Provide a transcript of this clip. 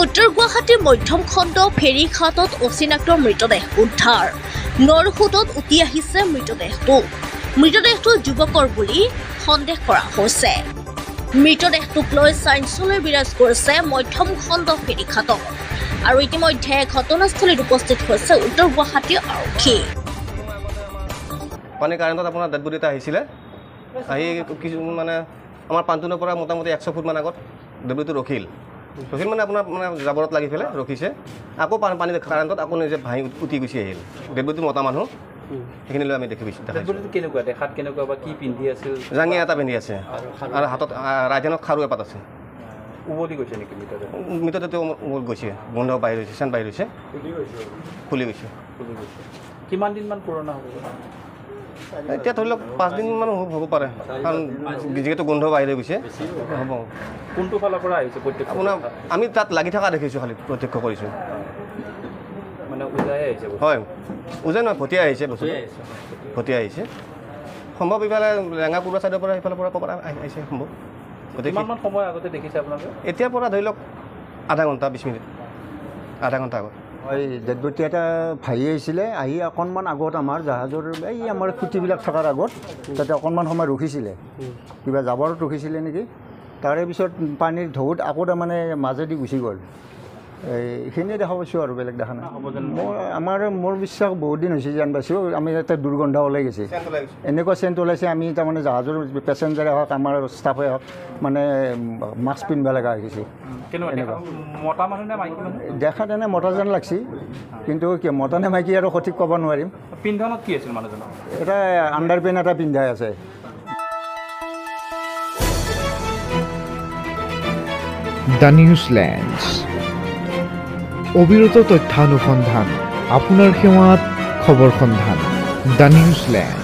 উত্তৰ গুৱাহাটীৰ মধ্যম খণ্ড ফেৰীঘাটত অচিনাক্তৰ মৃতদেহ উদ্ধাৰ। নৰসোঁতত উটি আহিছে মৃতদেহটো। মৃতদেহটো যুৱকৰ বুলি সন্দেহ কৰা হৈছে। মৃতদেহটোক লৈ চাঞ্চল্য বিৰাজ কৰিছে মধ্যম খণ্ড ফেৰীঘাটত। আৰু ইতিমধ্যে ঘটনাস্থলীত উপস্থিত হৈছে উত্তৰ গুৱাহাটী আৰক্ষী। পানী কাৰেণ্টত আপোনাৰ ডেড বডি এটা আহিছিলে। আহি কিছু মানে আমাৰ পানটুনৰ পৰা মোটামুটি 100 ফুটমান আগত ডেড বডিটো ৰখিল মানে আপোনাৰ মানে জাবৰত লাগি পেলাই ৰখিছে। আকৌ পানী কাৰেণ্টত আকৌ নিজে ভাঙি উঠি গুচি আহিল। ডেড বডিটো মতা মানুহ, সেইখিনি লৈ আমি দেখি পাইছোঁ। দেখাত কেনেকুৱা বা কি পিন্ধি আছিল? জাঙিয়া এটা পিন্ধি আছে আৰু হাতত ৰাইজনত খাৰু এপাত আছে। উভতি গৈছে নেকি? মৃতদেহটো গৈছে, গোন্ধ বাহিৰ হৈছে, চেণ্ট বাহিৰ হৈছে, ফুলি গৈছে। কিমান দিনমান পুৰণা হ'ব? এতিয়া ধৰি লওক 5 দিনমান হ'ব পাৰে, কাৰণ যিহেতু গোন্ধ বাহিৰ হৈ গৈছে। হ'ব। কোনটো ফালৰ পৰা আহিছে? আপোনাৰ আমি তাত লাগি থকা দেখিছোঁ, খালি প্ৰত্যক্ষ কৰিছোঁ। মানে উজাই আহিছে? হয়, উজাই নহয়, ভটিয়াই আহিছে, বস্তু ভটিয়াই আহিছে। সম্ভৱ ইফালে ৰেঙাপুৰা ছাইডৰ পৰা সিফালৰ পৰা ক'ৰবাত আহিছে সম্ভৱ। গতিকে কিমান সময় আগতে দেখিছে আপোনালোকে? এতিয়াৰ পৰা ধৰি লওক আধা ঘণ্টা 20 মিনিট, আধা ঘণ্টা আগত। এই ডেড বডি এটা ভাহি আহিছিলে। আহি অকণমান আগত আমাৰ জাহাজৰ এই আমাৰ খুঁটিবিলাক থকাৰ আগত তাতে অকণমান সময় ৰখিছিলে, কিবা জাবৰত ৰখিছিলে নেকি। তাৰে পিছত পানীৰ ঢৌত আকৌ তাৰমানে মাজেদি গুচি গ'ল। এইখিনিয়ে দেখা পাইছোঁ আৰু বেলেগ দেখা নাই। মোৰ বিশ্বাস বহুত দিন হৈছে যেন পাইছোঁ। আমি এটা দুৰ্গন্ধ ওলাই গৈছে, এনেকুৱা চেণ্ট ওলাইছে। আমি তাৰমানে জাহাজৰ পেচেঞ্জাৰে হওক, আমাৰ ষ্টাফে হওক, মানে মাস্ক পিন্ধিব লগা হৈ গৈছে। দেখাত এনে মতা যেন লাগছি, কিন্তু কি মতা নে মাইকী আৰু সঠিক ক'ব নোৱাৰিম। পিন্ধনত কি আছিল মানুহজনৰ? এটা আণ্ডাৰপেণ্ট এটা পিন্ধাই আছে। দ্য নিউজলেণ্ড, অবিৰত তথ্যানুসন্ধান, আপোনাৰ সেৱাত খবৰ সন্ধান। দ্য নিউজলেণ্ড।